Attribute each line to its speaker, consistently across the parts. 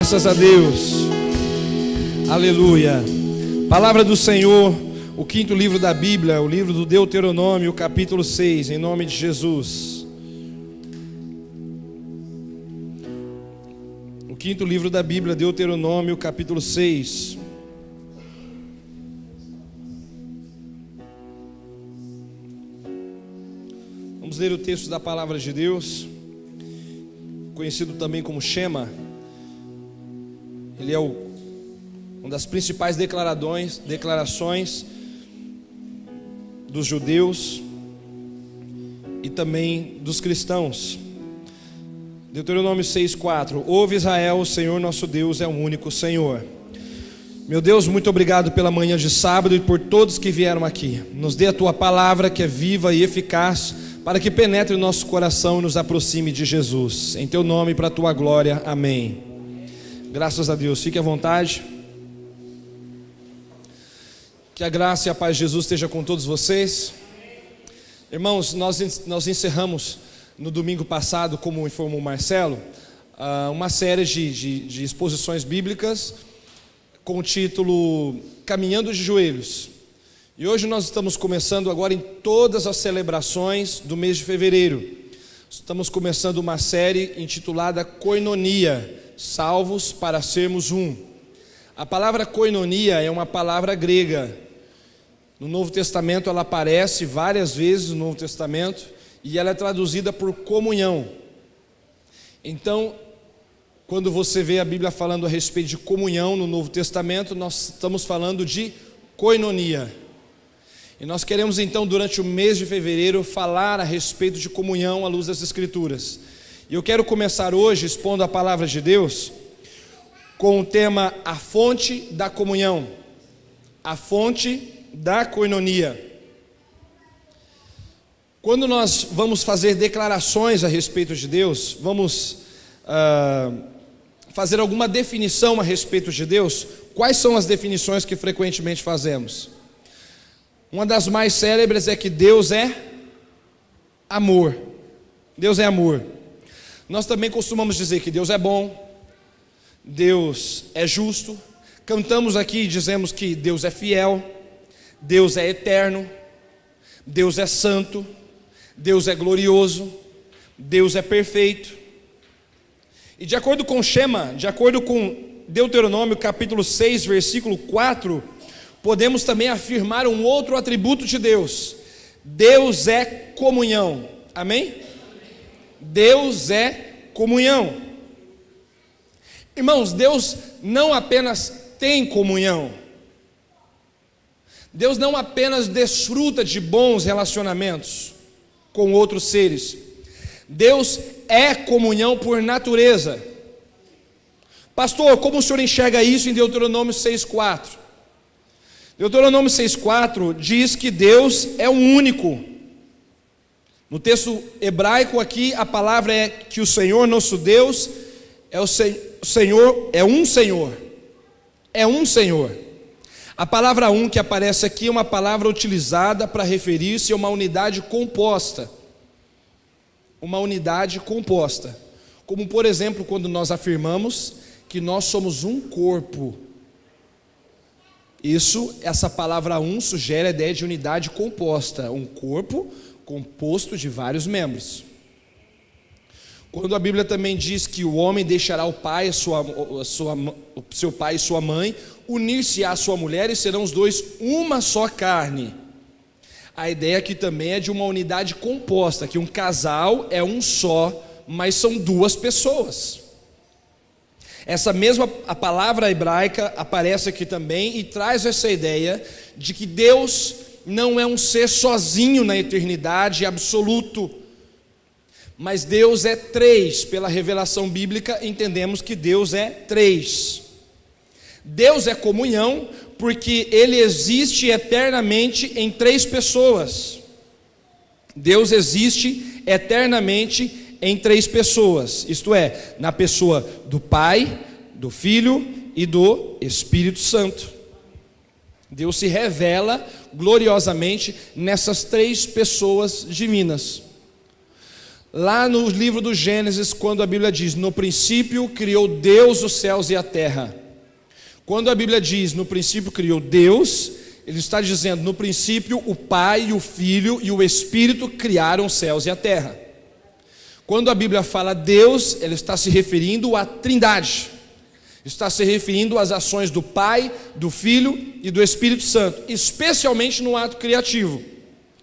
Speaker 1: Graças a Deus, aleluia. Palavra do Senhor, o quinto livro da Bíblia, o livro do Deuteronômio, capítulo 6, em nome de Jesus. O quinto livro da Bíblia, Deuteronômio, capítulo 6. Vamos ler o texto da palavra de Deus, conhecido também como Shema. Ele é uma das principais declarações dos judeus e também dos cristãos. Deuteronômio 6,4: Ouve Israel, o Senhor nosso Deus é o único Senhor. Meu Deus, muito obrigado pela manhã de sábado e por todos que vieram aqui. Nos dê a tua palavra que é viva e eficaz, para que penetre o nosso coração e nos aproxime de Jesus. Em teu nome e para a tua glória, amém. Graças a Deus, fique à vontade. Que a graça e a paz de Jesus esteja com todos vocês. Irmãos, nós encerramos no domingo passado, como informou o Marcelo, uma série de exposições bíblicas com o título Caminhando de Joelhos. E hoje nós estamos começando agora em todas as celebrações do mês de fevereiro. Estamos começando uma série intitulada Koinonia, salvos para sermos um. A palavra koinonia é uma palavra grega. No Novo Testamento ela aparece várias vezes no Novo Testamento e ela é traduzida por comunhão. Então, quando você vê a Bíblia falando a respeito de comunhão no Novo Testamento, nós estamos falando de koinonia. E nós queremos então, durante o mês de fevereiro, falar a respeito de comunhão à luz das Escrituras. E eu quero começar hoje expondo a palavra de Deus com o tema A Fonte da Comunhão, a fonte da koinonia. Quando nós vamos fazer declarações a respeito de Deus, vamos fazer alguma definição a respeito de Deus. Quais são as definições que frequentemente fazemos? Uma das mais célebres é que Deus é amor. Deus é amor. Nós também costumamos dizer que Deus é bom, Deus é justo. Cantamos aqui e dizemos que Deus é fiel, Deus é eterno, Deus é santo, Deus é glorioso, Deus é perfeito. E de acordo com Shema, de acordo com Deuteronômio capítulo 6, versículo 4, podemos também afirmar um outro atributo de Deus: Deus é comunhão. Amém? Deus é comunhão. Irmãos, Deus não apenas tem comunhão, Deus não apenas desfruta de bons relacionamentos com outros seres, Deus é comunhão por natureza. Pastor, como o senhor enxerga isso em Deuteronômio 6,4? Deuteronômio 6,4 diz que Deus é o único. No texto hebraico aqui, a palavra é que o Senhor nosso Deus é o Senhor, é um Senhor. É um Senhor. A palavra um que aparece aqui é uma palavra utilizada para referir-se a uma unidade composta. Uma unidade composta. Como, por exemplo, quando nós afirmamos que nós somos um corpo. Essa palavra um sugere a ideia de unidade composta. Um corpo composto de vários membros. Quando a Bíblia também diz que o homem deixará o pai, seu pai e sua mãe, unir-se à sua mulher e serão os dois uma só carne. A ideia aqui também é de uma unidade composta, que um casal é um só, mas são duas pessoas. Essa mesma a palavra hebraica aparece aqui também e traz essa ideia de que Deus não é um ser sozinho na eternidade absoluto, mas Deus é três. Pela revelação bíblica entendemos que Deus é três. Deus é comunhão porque Ele existe eternamente em três pessoas. Deus existe eternamente em três pessoas, isto é, na pessoa do Pai, do Filho e do Espírito Santo. Deus se revela gloriosamente nessas três pessoas divinas. Lá no livro do Gênesis, quando a Bíblia diz, no princípio criou Deus os céus e a terra. Quando a Bíblia diz, no princípio criou Deus, ele está dizendo, no princípio o Pai, o Filho e o Espírito criaram os céus e a terra. Quando a Bíblia fala Deus, ele está se referindo à Trindade. Está se referindo às ações do Pai, do Filho e do Espírito Santo, especialmente no ato criativo,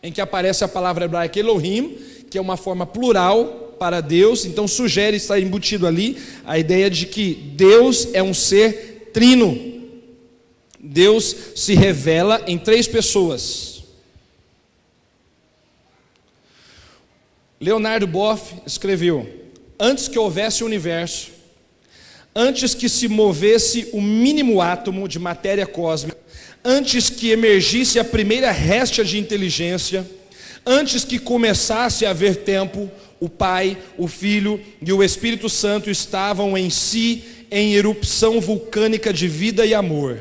Speaker 1: em que aparece a palavra hebraica Elohim, que é uma forma plural para Deus. Então sugere, está embutido ali, a ideia de que Deus é um ser trino. Deus se revela em 3 pessoas. Leonardo Boff escreveu, antes que houvesse o universo, antes que se movesse o mínimo átomo de matéria cósmica, antes que emergisse a primeira réstia de inteligência, antes que começasse a haver tempo, o Pai, o Filho e o Espírito Santo estavam em si em erupção vulcânica de vida e amor.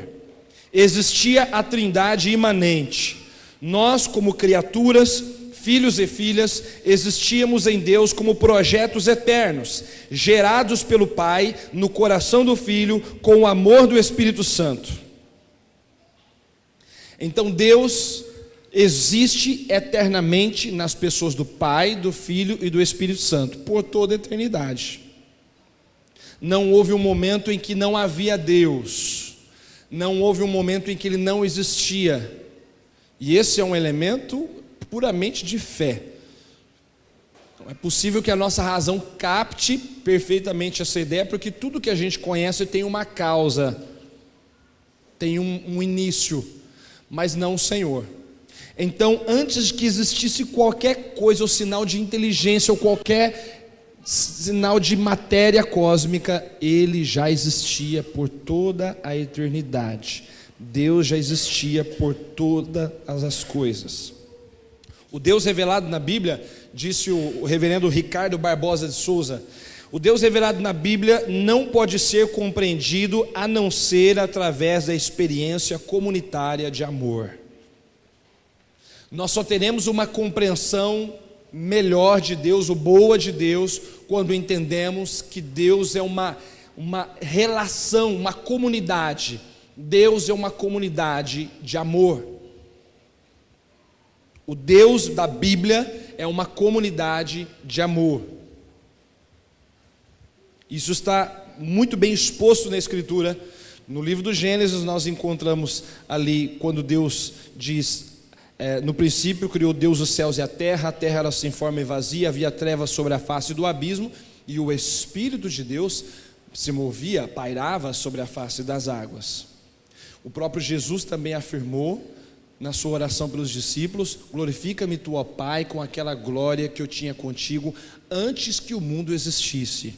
Speaker 1: Existia a Trindade imanente. Nós, como criaturas, filhos e filhas, existíamos em Deus como projetos eternos, gerados pelo Pai, no coração do Filho, com o amor do Espírito Santo. Então Deus existe eternamente nas pessoas do Pai, do Filho e do Espírito Santo, por toda a eternidade. Não houve um momento em que não havia Deus, não houve um momento em que Ele não existia, e esse é um elemento puramente de fé. Não é possível que a nossa razão capte perfeitamente essa ideia, porque tudo que a gente conhece tem uma causa, tem um início, mas não o Senhor. Então, antes de que existisse qualquer coisa, ou sinal de inteligência, ou qualquer sinal de matéria cósmica, Ele já existia por toda a eternidade. Deus já existia por todas as coisas. O Deus revelado na Bíblia, disse o reverendo Ricardo Barbosa de Souza, o Deus revelado na Bíblia não pode ser compreendido a não ser através da experiência comunitária de amor. Nós só teremos uma compreensão melhor de Deus, ou boa de Deus, quando entendemos que Deus é uma relação, uma comunidade. Deus é uma comunidade de amor. O Deus da Bíblia é uma comunidade de amor. Isso está muito bem exposto na Escritura. No livro do Gênesis nós encontramos ali, quando Deus diz, no princípio criou Deus os céus e a terra era sem forma e vazia, havia trevas sobre a face do abismo, e o Espírito de Deus se movia, pairava sobre a face das águas. O próprio Jesus também afirmou, na sua oração pelos discípulos, glorifica-me tu, ó Pai, com aquela glória que eu tinha contigo, antes que o mundo existisse.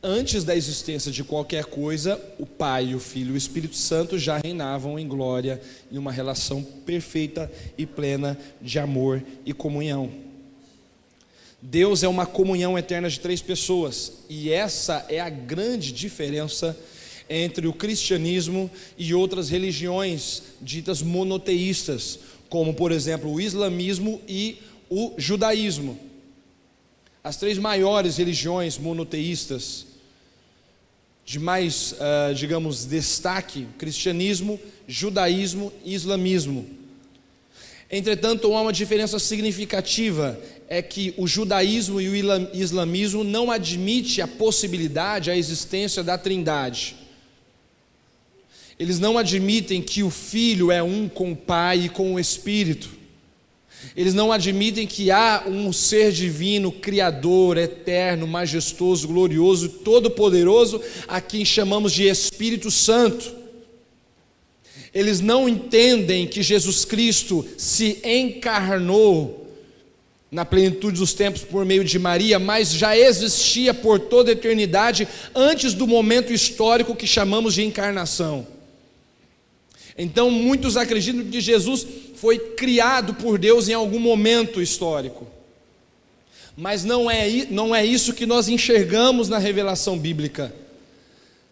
Speaker 1: Antes da existência de qualquer coisa, o Pai, o Filho e o Espírito Santo já reinavam em glória, em uma relação perfeita e plena de amor e comunhão. Deus é uma comunhão eterna de 3 pessoas, e essa é a grande diferença entre o cristianismo e outras religiões ditas monoteístas, como por exemplo o islamismo e o judaísmo. As 3 maiores religiões monoteístas de mais, digamos, destaque: cristianismo, judaísmo e islamismo. Entretanto, há uma diferença significativa, é que o judaísmo e o islamismo não admitem a possibilidade, a existência da Trindade. Eles não admitem que o Filho é um com o Pai e com o Espírito. Eles não admitem que há um ser divino, criador, eterno, majestoso, glorioso, todo-poderoso, a quem chamamos de Espírito Santo. Eles não entendem que Jesus Cristo se encarnou na plenitude dos tempos por meio de Maria, mas já existia por toda a eternidade, antes do momento histórico que chamamos de encarnação. Então muitos acreditam que Jesus foi criado por Deus em algum momento histórico, mas não é isso que nós enxergamos na revelação bíblica.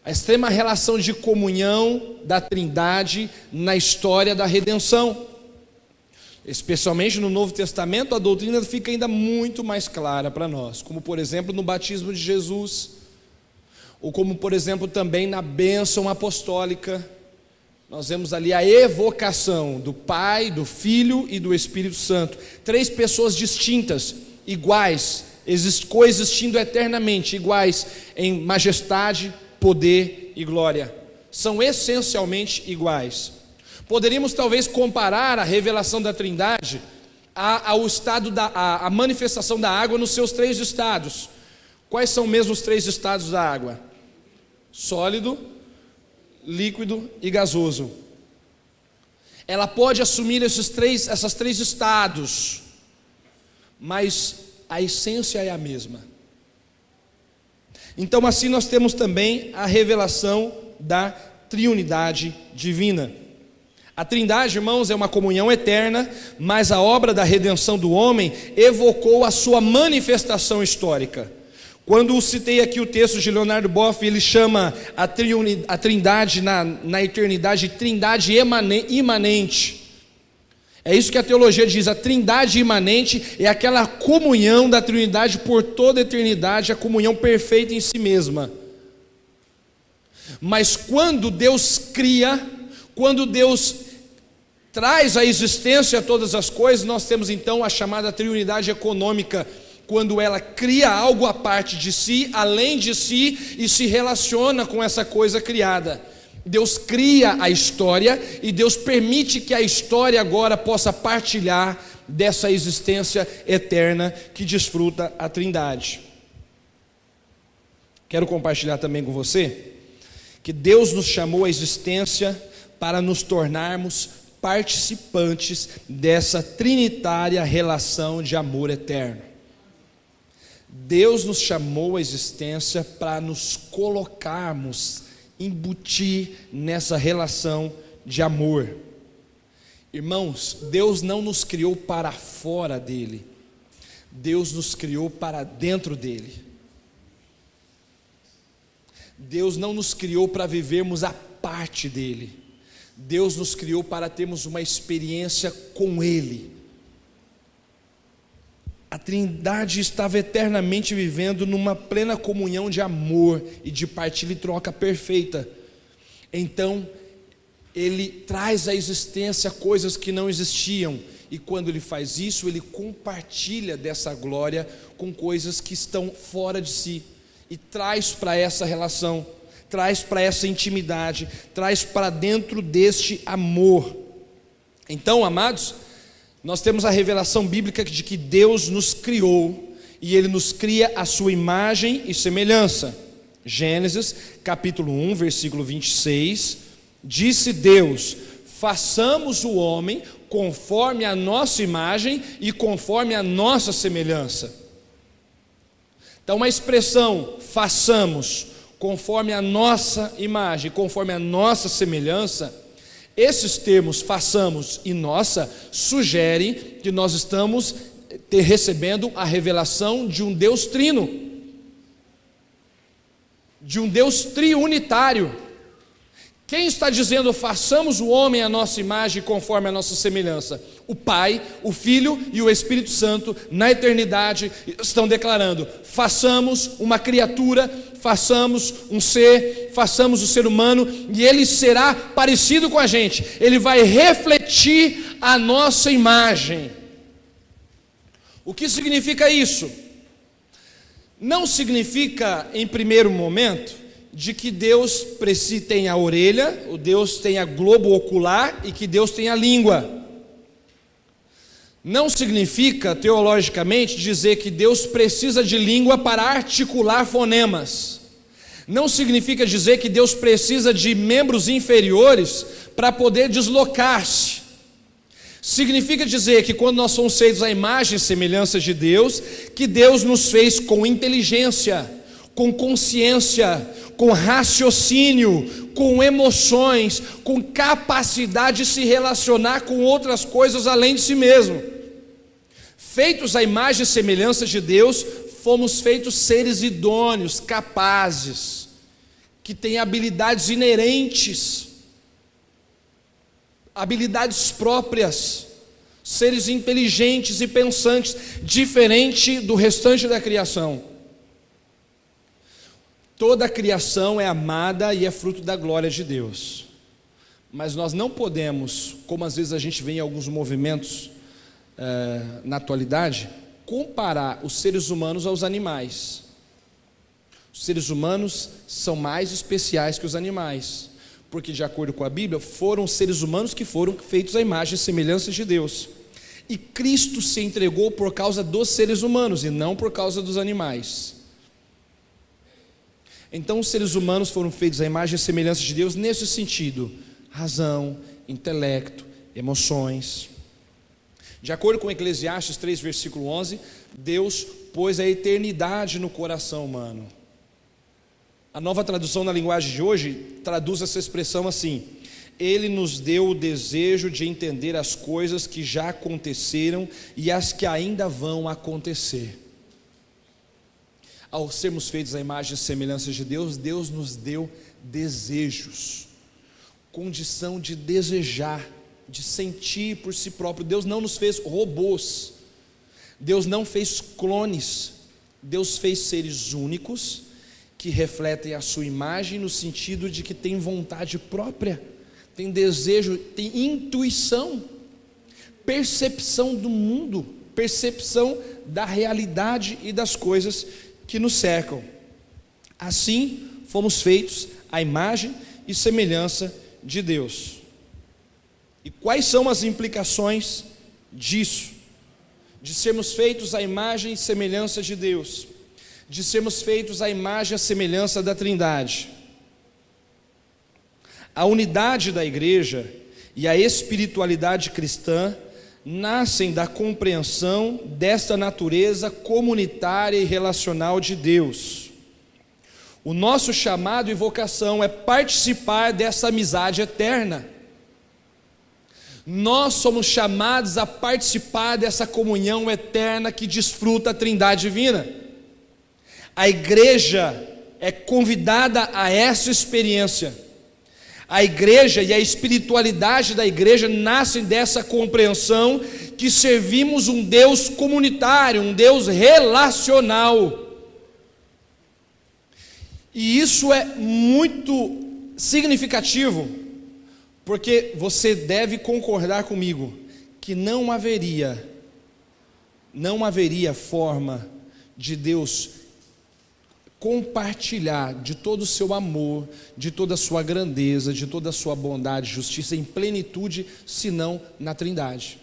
Speaker 1: A extrema relação de comunhão da Trindade na história da redenção. Especialmente no Novo Testamento, a doutrina fica ainda muito mais clara para nós, como por exemplo no batismo de Jesus, ou como por exemplo também na bênção apostólica. Nós vemos ali a evocação do Pai, do Filho e do Espírito Santo, 3 pessoas distintas, iguais, coexistindo eternamente, iguais em majestade, poder e glória, são essencialmente iguais. Poderíamos talvez comparar a revelação da Trindade ao estado a manifestação da água nos seus 3 estados. Quais são mesmo os 3 estados da água? Sólido, líquido e gasoso. Ela pode assumir essas três estados, mas a essência é a mesma. Então assim nós temos também a revelação da triunidade divina. A Trindade, irmãos, é uma comunhão eterna, mas a obra da redenção do homem evocou a sua manifestação histórica. Quando citei aqui o texto de Leonardo Boff, ele chama a Trindade na eternidade, Trindade imanente. É isso que a teologia diz, a Trindade imanente é aquela comunhão da Trindade por toda a eternidade, a comunhão perfeita em si mesma. Mas quando Deus cria, quando Deus traz à existência todas as coisas, nós temos então a chamada triunidade econômica, quando ela cria algo à parte de si, além de si, e se relaciona com essa coisa criada. Deus cria a história e Deus permite que a história agora possa partilhar dessa existência eterna que desfruta a Trindade. Quero compartilhar também com você que Deus nos chamou à existência para nos tornarmos participantes dessa trinitária relação de amor eterno. Deus nos chamou à existência para nos colocarmos, embutir nessa relação de amor. Irmãos, Deus não nos criou para fora dele, Deus nos criou para dentro dele. Deus não nos criou para vivermos a parte dele, Deus nos criou para termos uma experiência com ele. A Trindade estava eternamente vivendo numa plena comunhão de amor e de partilha e troca perfeita. Então, Ele traz à existência coisas que não existiam, e quando Ele faz isso, Ele compartilha dessa glória com coisas que estão fora de si, e traz para essa relação, traz para essa intimidade, traz para dentro deste amor. Então, amados, nós temos a revelação bíblica de que Deus nos criou, e Ele nos cria a sua imagem e semelhança. Gênesis capítulo 1, versículo 26, disse Deus: façamos o homem conforme a nossa imagem e conforme a nossa semelhança. Então a expressão façamos conforme a nossa imagem, conforme a nossa semelhança, esses termos façamos e nossa sugerem que nós estamos recebendo a revelação de um Deus trino, de um Deus triunitário. Quem está dizendo façamos o homem à nossa imagem conforme a nossa semelhança? O Pai, o Filho e o Espírito Santo na eternidade estão declarando: façamos uma criatura, façamos um ser, façamos o ser humano, e ele será parecido com a gente, ele vai refletir a nossa imagem. O que significa isso? Não significa, em primeiro momento, de que Deus tem a orelha, o Deus tem a globo ocular e que Deus tem a língua. Não significa, teologicamente, dizer que Deus precisa de língua para articular fonemas. Não significa dizer que Deus precisa de membros inferiores para poder deslocar-se. Significa dizer que quando nós somos feitos à imagem e semelhança de Deus, que Deus nos fez com inteligência, com consciência, com raciocínio, com emoções, com capacidade de se relacionar com outras coisas além de si mesmo. Feitos à imagem e semelhança de Deus, fomos feitos seres idôneos, capazes, que têm habilidades inerentes, habilidades próprias. seres inteligentes e pensantes, diferente do restante da criação. Toda a criação é amada e é fruto da glória de Deus, mas nós não podemos, como às vezes a gente vê em alguns movimentos na atualidade, comparar os seres humanos aos animais. Os seres humanos são mais especiais que os animais, porque de acordo com a Bíblia, foram os seres humanos que foram feitos à imagem e semelhança de Deus, e Cristo se entregou por causa dos seres humanos e não por causa dos animais. Então os seres humanos foram feitos à imagem e semelhança de Deus nesse sentido: razão, intelecto, emoções. De acordo com Eclesiastes 3, versículo 11, Deus pôs a eternidade no coração humano. A Nova Tradução na linguagem de hoje traduz essa expressão assim: Ele nos deu o desejo de entender as coisas que já aconteceram e as que ainda vão acontecer. Ao sermos feitos à imagem e semelhança de Deus, Deus nos deu desejos, condição de desejar, de sentir por si próprio. Deus não nos fez robôs, Deus não fez clones, Deus fez seres únicos, que refletem a sua imagem no sentido de que tem vontade própria, tem desejo, tem intuição, percepção do mundo, percepção da realidade e das coisas que nos cercam. Assim fomos feitos à imagem e semelhança de Deus. E quais são as implicações disso? De sermos feitos à imagem e semelhança de Deus, de sermos feitos à imagem e semelhança da Trindade. A unidade da igreja e a espiritualidade cristã nascem da compreensão desta natureza comunitária e relacional de Deus. O nosso chamado e vocação é participar dessa amizade eterna. Nós somos chamados a participar dessa comunhão eterna que desfruta a Trindade divina. A igreja é convidada a essa experiência. A igreja e a espiritualidade da igreja nascem dessa compreensão que servimos um Deus comunitário, um Deus relacional. E isso é muito significativo, porque você deve concordar comigo que não haveria forma de Deus compartilhar de todo o seu amor, de toda a sua grandeza, de toda a sua bondade, justiça em plenitude, senão na Trindade.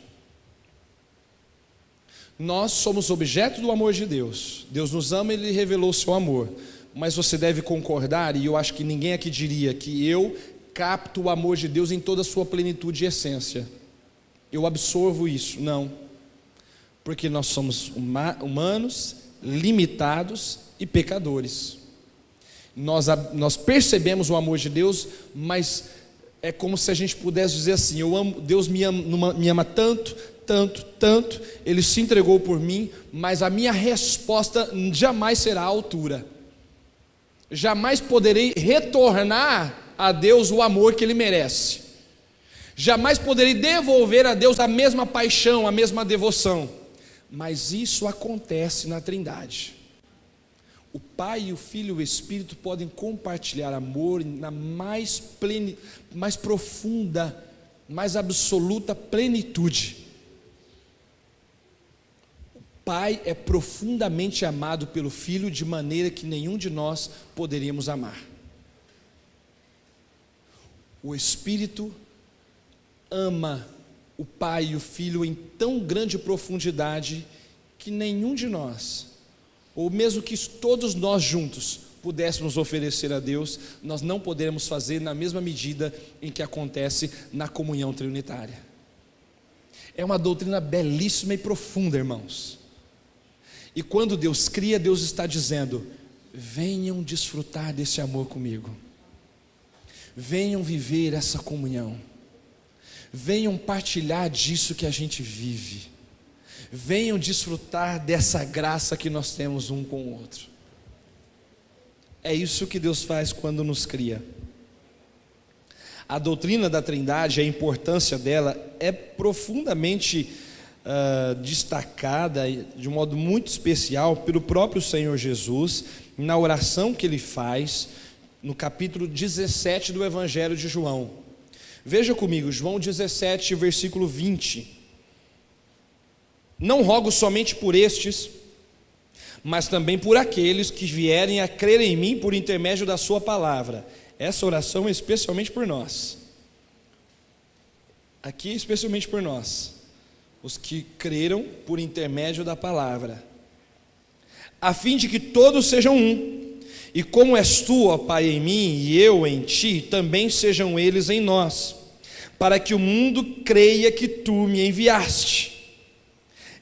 Speaker 1: Nós somos objeto do amor de Deus. Deus nos ama e Ele revelou o seu amor. Mas você deve concordar, e eu acho que ninguém aqui diria que eu capto o amor de Deus em toda a sua plenitude e essência. Eu absorvo isso. Não. Porque nós somos humanos, limitados e pecadores. Nós percebemos o amor de Deus, mas é como se a gente pudesse dizer assim: eu amo, Deus me ama tanto, tanto, tanto, Ele se entregou por mim, mas a minha resposta jamais será à altura. Jamais poderei retornar a Deus o amor que Ele merece. Jamais poderei devolver a Deus a mesma paixão, a mesma devoção. Mas isso acontece na Trindade. O Pai, o Filho e o Espírito podem compartilhar amor na mais profunda, mais absoluta plenitude. O Pai é profundamente amado pelo Filho de maneira que nenhum de nós poderíamos amar. O Espírito ama o Pai e o Filho em tão grande profundidade que nenhum de nós, ou mesmo que todos nós juntos pudéssemos oferecer a Deus, nós não poderemos fazer na mesma medida em que acontece na comunhão trinitária. É uma doutrina belíssima e profunda, irmãos. E quando Deus cria, Deus está dizendo: venham desfrutar desse amor comigo, venham viver essa comunhão, venham partilhar disso que a gente vive, venham desfrutar dessa graça que nós temos um com o outro. É isso que Deus faz quando nos cria. A doutrina da Trindade, a importância dela é profundamente destacada de um modo muito especial pelo próprio Senhor Jesus, na oração que ele faz no capítulo 17 do Evangelho de João. Veja comigo, João 17, versículo 20. Não rogo somente por estes, mas também por aqueles que vierem a crer em mim por intermédio da sua palavra. Essa oração é especialmente por nós. Aqui especialmente por nós, os que creram por intermédio da palavra, a fim de que todos sejam um, e como és tu, ó Pai, em mim e eu em ti, também sejam eles em nós, para que o mundo creia que tu me enviaste.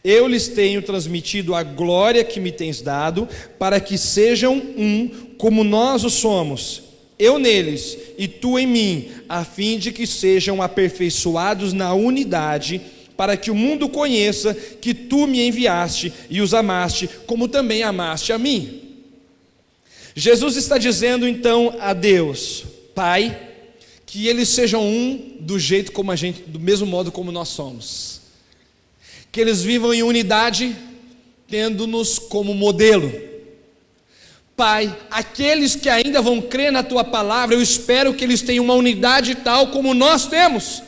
Speaker 1: Eu lhes tenho transmitido a glória que me tens dado, para que sejam um como nós o somos, eu neles e tu em mim, a fim de que sejam aperfeiçoados na unidade, para que o mundo conheça que tu me enviaste e os amaste, como também amaste a mim. Jesus está dizendo então a Deus, Pai, que eles sejam um do jeito como a gente, do mesmo modo como nós somos. Que eles vivam em unidade, tendo-nos como modelo. Pai, aqueles que ainda vão crer na tua palavra, eu espero que eles tenham uma unidade tal como nós temos,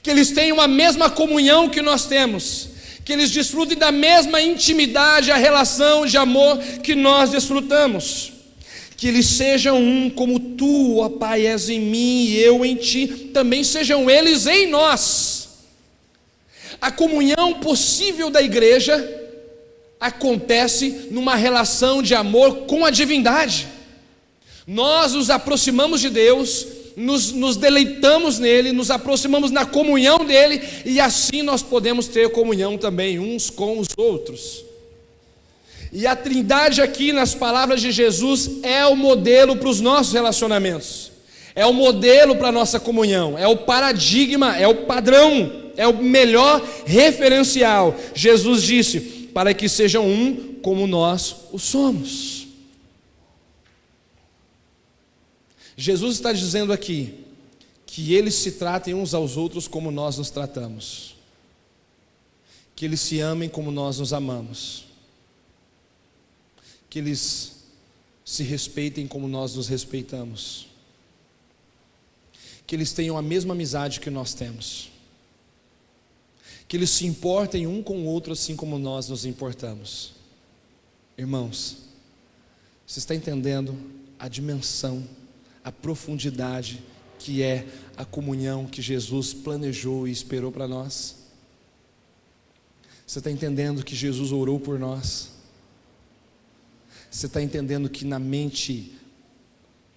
Speaker 1: que eles tenham a mesma comunhão que nós temos, que eles desfrutem da mesma intimidade, a relação de amor que nós desfrutamos, que eles sejam um como tu, ó Pai, és em mim e eu em ti, também sejam eles em nós. A comunhão possível da igreja acontece numa relação de amor com a divindade. Nós nos aproximamos de Deus, nos deleitamos nele, nos aproximamos na comunhão dele, e assim nós podemos ter comunhão também uns com os outros. E a Trindade aqui nas palavras de Jesus é o modelo para os nossos relacionamentos, é o modelo para a nossa comunhão, é o paradigma, é o padrão, é o melhor referencial. Jesus disse, para que sejam um como nós o somos. Jesus está dizendo aqui, que eles se tratem uns aos outros como nós nos tratamos, que eles se amem como nós nos amamos, que eles se respeitem como nós nos respeitamos, que eles tenham a mesma amizade que nós temos, que eles se importem um com o outro assim como nós nos importamos. Irmãos, você está entendendo a dimensão, a profundidade que é a comunhão que Jesus planejou e esperou para nós? Você está entendendo que Jesus orou por nós? Você está entendendo que na mente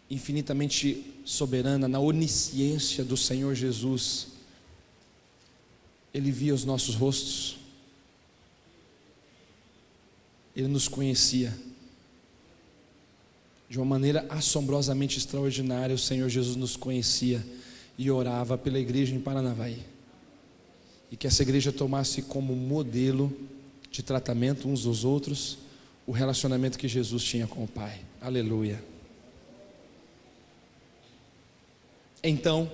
Speaker 1: infinitamente soberana, na onisciência do Senhor Jesus, Ele via os nossos rostos, Ele nos conhecia de uma maneira assombrosamente extraordinária. O Senhor Jesus nos conhecia e orava pela igreja em Paranavaí, e que essa igreja tomasse como modelo de tratamento uns dos outros o relacionamento que Jesus tinha com o Pai. Aleluia. Então,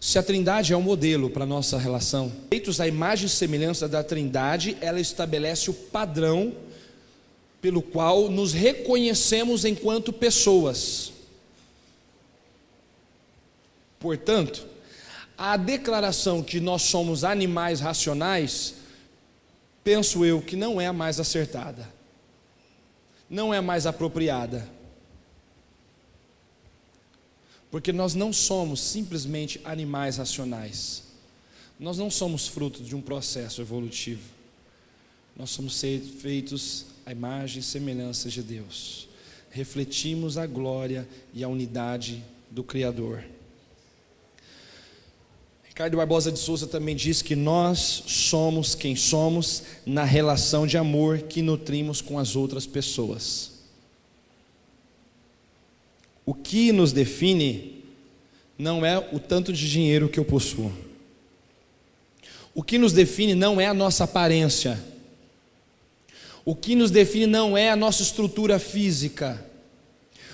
Speaker 1: se a Trindade é um modelo para a nossa relação, feitos à imagem e semelhança da Trindade, ela estabelece o padrão pelo qual nos reconhecemos enquanto pessoas. Portanto, a declaração que nós somos animais racionais, penso eu que não é a mais acertada, não é a mais apropriada, porque nós não somos simplesmente animais racionais, nós não somos fruto de um processo evolutivo, nós somos feitos à imagem e semelhança de Deus, refletimos a glória e a unidade do Criador. Ricardo Barbosa de Souza também diz que nós somos quem somos na relação de amor que nutrimos com as outras pessoas. O que nos define não é o tanto de dinheiro que eu possuo. O que nos define não é a nossa aparência. O que nos define não é a nossa estrutura física.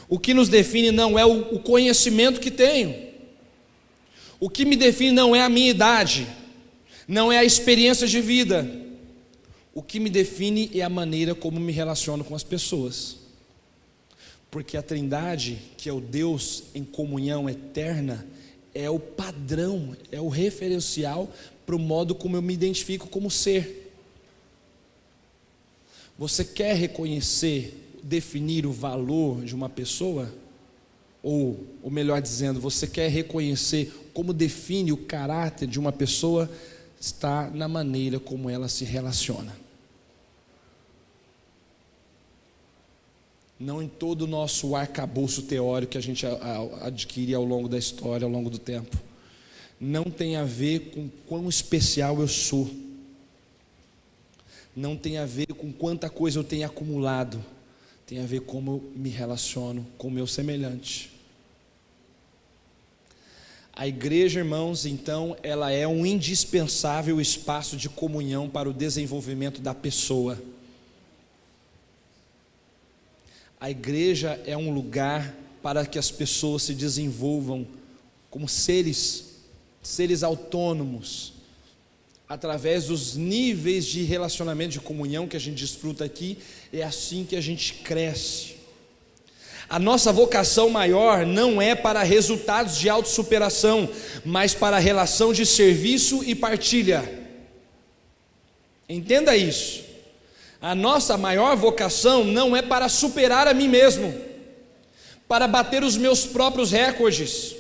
Speaker 1: O que nos define não é o conhecimento que tenho. O que me define não é a minha idade, não é a experiência de vida. O que me define é a maneira como me relaciono com as pessoas. Porque a Trindade, que é o Deus em comunhão eterna, é o padrão, é o referencial para o modo como eu me identifico como ser. Você quer reconhecer, definir o valor de uma pessoa? Ou melhor dizendo, você quer reconhecer como define o caráter de uma pessoa? Está na maneira como ela se relaciona. Não em todo o nosso arcabouço teórico que a gente adquire ao longo da história, ao longo do tempo. Não tem a ver com quão especial eu sou. Não tem a ver com quanta coisa eu tenho acumulado. Tem a ver como eu me relaciono com o meu semelhante. A igreja, irmãos, então, ela é um indispensável espaço de comunhão para o desenvolvimento da pessoa. A igreja é um lugar para que as pessoas se desenvolvam como seres autônomos, através dos níveis de relacionamento, de comunhão que a gente desfruta aqui. É assim que a gente cresce. A nossa vocação maior não é para resultados de autossuperação, mas para a relação de serviço e partilha. Entenda isso. A nossa maior vocação não é para superar a mim mesmo, para bater os meus próprios recordes.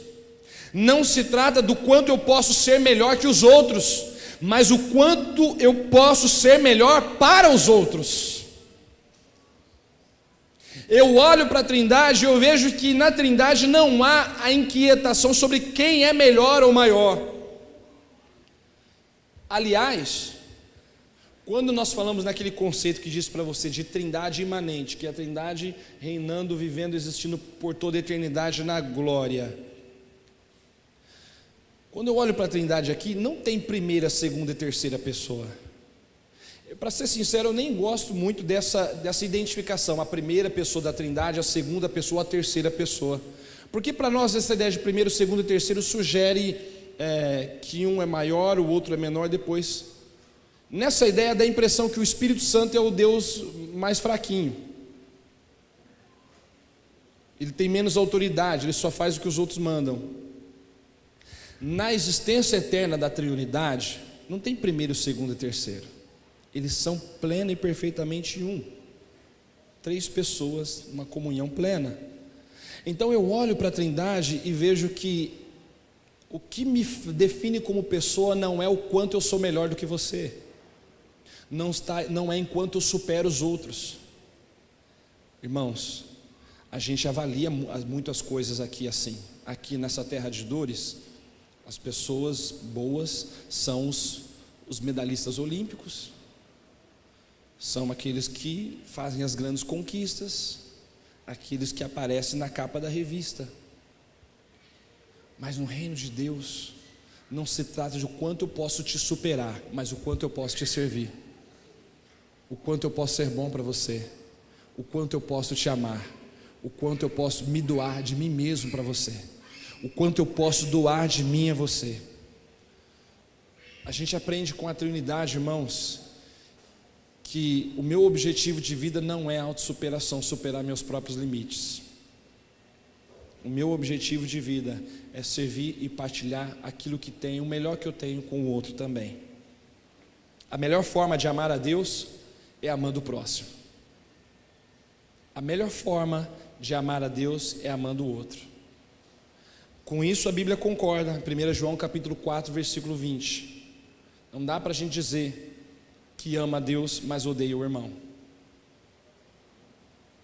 Speaker 1: Não se trata do quanto eu posso ser melhor que os outros, mas o quanto eu posso ser melhor para os outros. Eu olho para a Trindade e eu vejo que na Trindade não há a inquietação sobre quem é melhor ou maior. Aliás, quando nós falamos naquele conceito que disse para você de Trindade imanente, que é a Trindade reinando, vivendo, existindo por toda a eternidade na glória. Quando eu olho para a Trindade aqui, não tem primeira, segunda e terceira pessoa. Para ser sincero, eu nem gosto muito dessa identificação, a primeira pessoa da Trindade, a segunda pessoa, a terceira pessoa. Porque para nós essa ideia de primeiro, segundo e terceiro sugere que um é maior, o outro é menor depois. Nessa ideia dá a impressão que o Espírito Santo é o Deus mais fraquinho. Ele tem menos autoridade, ele só faz o que os outros mandam. Na existência eterna da Trindade, não tem primeiro, segundo e terceiro. Eles são plena e perfeitamente um. 3 pessoas, uma comunhão plena. Então eu olho para a Trindade e vejo que o que me define como pessoa não é o quanto eu sou melhor do que você. Não é enquanto eu supero os outros. Irmãos, a gente avalia muitas coisas aqui assim. Aqui nessa terra de dores, as pessoas boas são os medalhistas olímpicos, são aqueles que fazem as grandes conquistas, aqueles que aparecem na capa da revista. Mas no reino de Deus, não se trata de o quanto eu posso te superar, mas o quanto eu posso te servir. O quanto eu posso ser bom para você, o quanto eu posso te amar, o quanto eu posso me doar de mim mesmo para você, o quanto eu posso doar de mim a você. A gente aprende com a Trindade, irmãos, que o meu objetivo de vida não é autossuperação, superar meus próprios limites. O meu objetivo de vida é servir e partilhar aquilo que tenho, o melhor que eu tenho com o outro também. A melhor forma de amar a Deus é amando o próximo. A melhor forma de amar a Deus é amando o outro. Com isso a Bíblia concorda, 1 João capítulo 4, versículo 20. Não dá para a gente dizer que ama a Deus, mas odeia o irmão.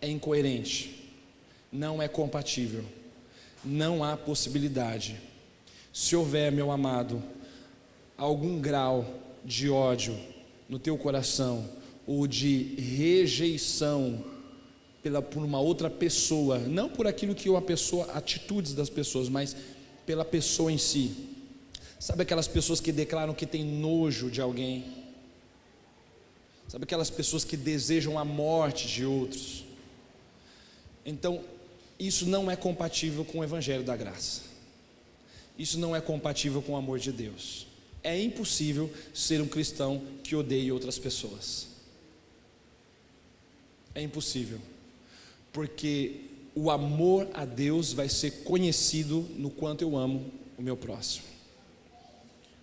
Speaker 1: É incoerente, não é compatível, não há possibilidade. Se houver, meu amado, algum grau de ódio no teu coração, ou de rejeição por uma outra pessoa, não por aquilo que uma pessoa, atitudes das pessoas, mas pela pessoa em si. Sabe aquelas pessoas que declaram que tem nojo de alguém? Sabe aquelas pessoas que desejam a morte de outros? Então, isso não é compatível com o Evangelho da Graça. Isso não é compatível com o amor de Deus. É impossível ser um cristão que odeie outras pessoas. É impossível, porque o amor a Deus vai ser conhecido no quanto eu amo o meu próximo.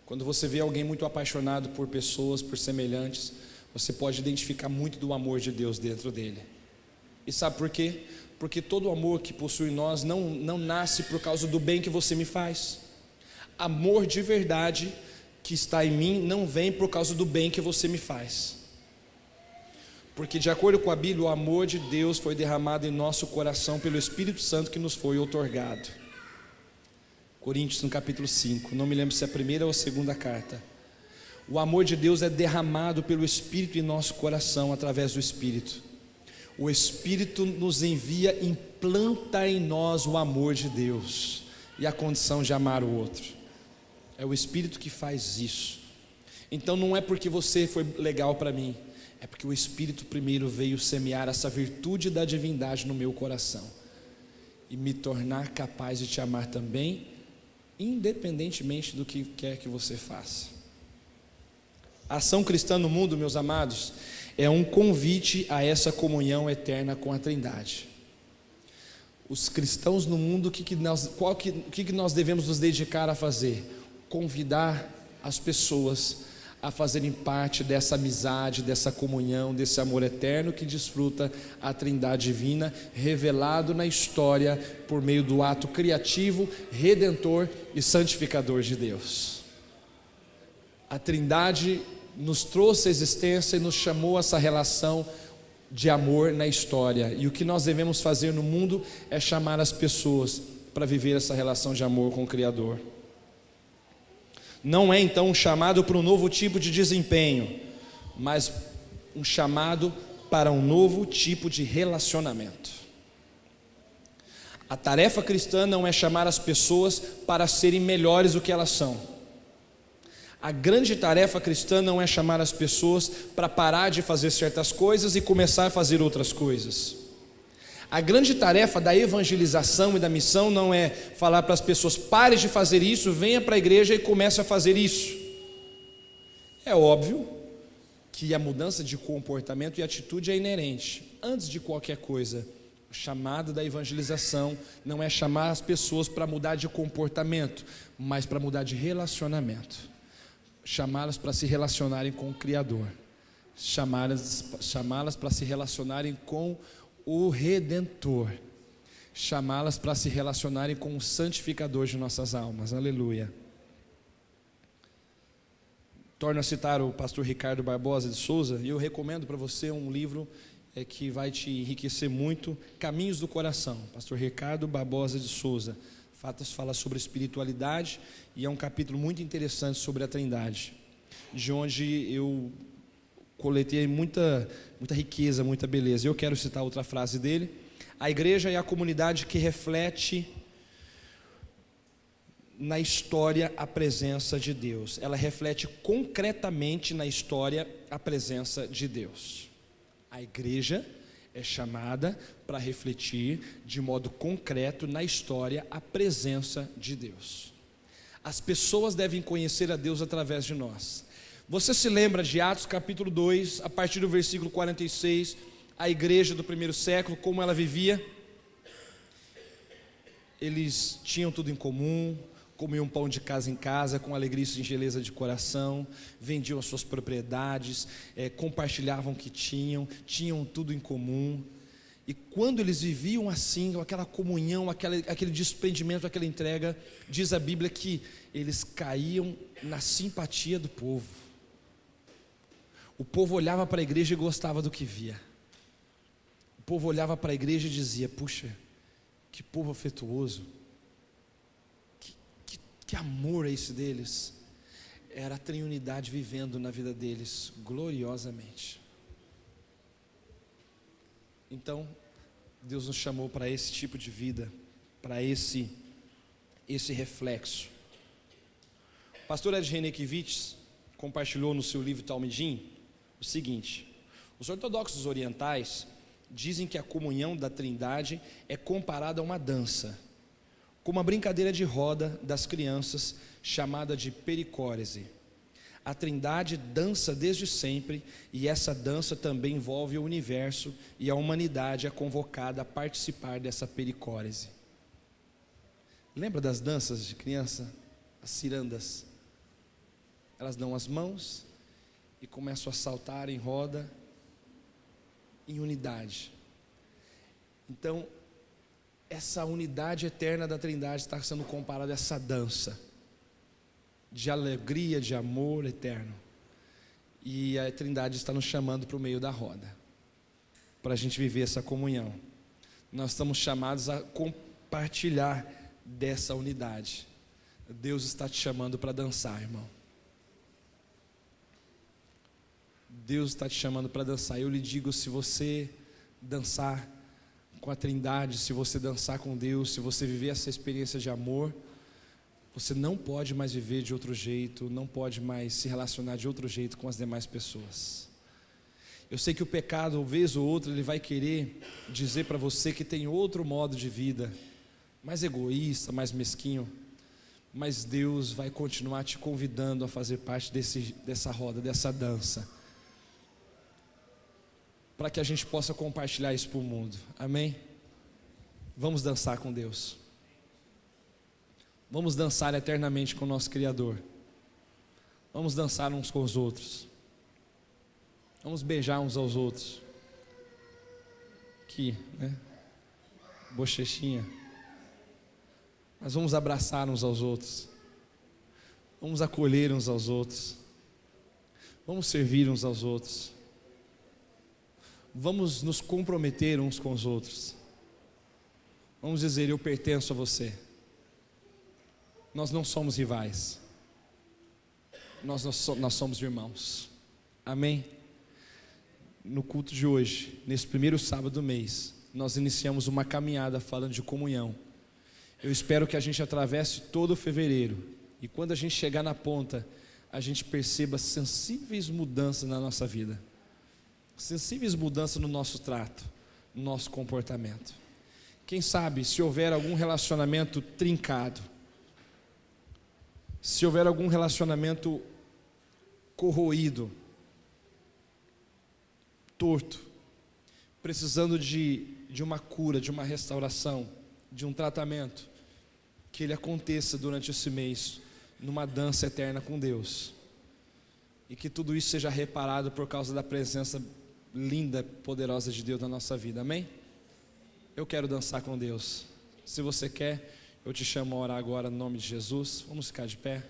Speaker 1: Quando você vê alguém muito apaixonado por pessoas, por semelhantes, você pode identificar muito do amor de Deus dentro dele. E sabe por quê? Porque todo o amor que possui em nós não nasce por causa do bem que você me faz. Amor de verdade que está em mim não vem por causa do bem que você me faz. Porque de acordo com a Bíblia, o amor de Deus foi derramado em nosso coração pelo Espírito Santo que nos foi outorgado. Coríntios no capítulo 5, não me lembro se é a primeira ou a segunda carta. O amor de Deus é derramado pelo Espírito em nosso coração através do Espírito. O Espírito nos envia, implanta em nós o amor de Deus e a condição de amar o outro. É o Espírito que faz isso. Então não é porque você foi legal para mim, é porque o Espírito primeiro veio semear essa virtude da divindade no meu coração e me tornar capaz de te amar também, independentemente do que quer que você faça. A ação cristã no mundo, meus amados, é um convite a essa comunhão eterna com a Trindade. Os cristãos no mundo, o que nós devemos nos dedicar a fazer? Convidar as pessoas a fazerem parte dessa amizade, dessa comunhão, desse amor eterno que desfruta a Trindade divina, revelado na história por meio do ato criativo, redentor e santificador de Deus. A Trindade nos trouxe a existência e nos chamou a essa relação de amor na história, e o que nós devemos fazer no mundo é chamar as pessoas para viver essa relação de amor com o Criador. Não é então um chamado para um novo tipo de desempenho, mas um chamado para um novo tipo de relacionamento. A tarefa cristã não é chamar as pessoas para serem melhores do que elas são. A grande tarefa cristã não é chamar as pessoas para parar de fazer certas coisas e começar a fazer outras coisas. A grande tarefa da evangelização e da missão não é falar para as pessoas: pare de fazer isso, venha para a igreja e comece a fazer isso. É óbvio que a mudança de comportamento e atitude é inerente. Antes de qualquer coisa, o chamado da evangelização não é chamar as pessoas para mudar de comportamento, mas para mudar de relacionamento. Chamá-las para se relacionarem com o Criador, chamá-las para se relacionarem com o Redentor, chamá-las para se relacionarem com o Santificador de nossas almas. Aleluia. Torno a citar o pastor Ricardo Barbosa de Souza, e eu recomendo para você um livro que vai te enriquecer muito, Caminhos do Coração, pastor Ricardo Barbosa de Souza. Fatos fala sobre espiritualidade e é um capítulo muito interessante sobre a Trindade, de onde eu coletei muita riqueza, muita beleza. Eu quero citar outra frase dele: a igreja é a comunidade que reflete na história a presença de Deus. Ela reflete concretamente na história a presença de Deus. A igreja é chamada para refletir de modo concreto na história a presença de Deus. As pessoas devem conhecer a Deus através de nós. Você se lembra de Atos capítulo 2, a partir do versículo 46, a igreja do primeiro século, como ela vivia? Eles tinham tudo em comum, comiam pão de casa em casa, com alegria e singeleza de coração, vendiam as suas propriedades, compartilhavam o que tinham tudo em comum. E quando eles viviam assim, aquela comunhão, aquele desprendimento, aquela entrega, diz a Bíblia que eles caíam na simpatia do povo. O povo olhava para a igreja e gostava do que via. O povo olhava para a igreja e dizia: puxa, que povo afetuoso, que amor é esse deles. Era a triunidade vivendo na vida deles gloriosamente. Então Deus nos chamou para esse tipo de vida, para esse reflexo. O pastor Ed Renekiewicz compartilhou no seu livro Talmidim o seguinte: os ortodoxos orientais dizem que a comunhão da Trindade é comparada a uma dança, como uma brincadeira de roda das crianças chamada de pericórese. A Trindade dança desde sempre, e essa dança também envolve o universo, e a humanidade é convocada a participar dessa pericórese. Lembra das danças de criança? As cirandas. Elas dão as mãos e começam a saltar em roda, em unidade. Então, essa unidade eterna da Trindade está sendo comparada a essa dança de alegria, de amor eterno. E a Trindade está nos chamando para o meio da roda, para a gente viver essa comunhão. Nós estamos chamados a compartilhar dessa unidade. Deus está te chamando para dançar, irmão. Deus está te chamando para dançar. Eu lhe digo, se você dançar com a Trindade, se você dançar com Deus, se você viver essa experiência de amor, você não pode mais viver de outro jeito, não pode mais se relacionar de outro jeito com as demais pessoas. Eu sei que o pecado, uma vez ou outra, ele vai querer dizer para você que tem outro modo de vida, mais egoísta, mais mesquinho, mas Deus vai continuar te convidando a fazer parte dessa roda, dessa dança, para que a gente possa compartilhar isso para o mundo, amém? Vamos dançar com Deus. Vamos dançar eternamente com o nosso Criador. Vamos dançar uns com os outros. Vamos beijar uns aos outros. Aqui, né? Bochechinha. Mas vamos abraçar uns aos outros. Vamos acolher uns aos outros. Vamos servir uns aos outros. Vamos nos comprometer uns com os outros. Vamos dizer: eu pertenço a você. Nós não somos rivais, nós somos irmãos, amém? No culto de hoje, nesse primeiro sábado do mês, nós iniciamos uma caminhada falando de comunhão. Eu espero que a gente atravesse todo fevereiro, e quando a gente chegar na ponta, a gente perceba sensíveis mudanças na nossa vida, sensíveis mudanças no nosso trato, no nosso comportamento. Quem sabe, se houver algum relacionamento trincado, se houver algum relacionamento corroído, torto, precisando de uma cura, de uma restauração, de um tratamento, que ele aconteça durante esse mês, numa dança eterna com Deus, e que tudo isso seja reparado por causa da presença linda, poderosa de Deus na nossa vida, amém? Eu quero dançar com Deus. Se você quer, eu te chamo a orar agora no nome de Jesus. Vamos ficar de pé.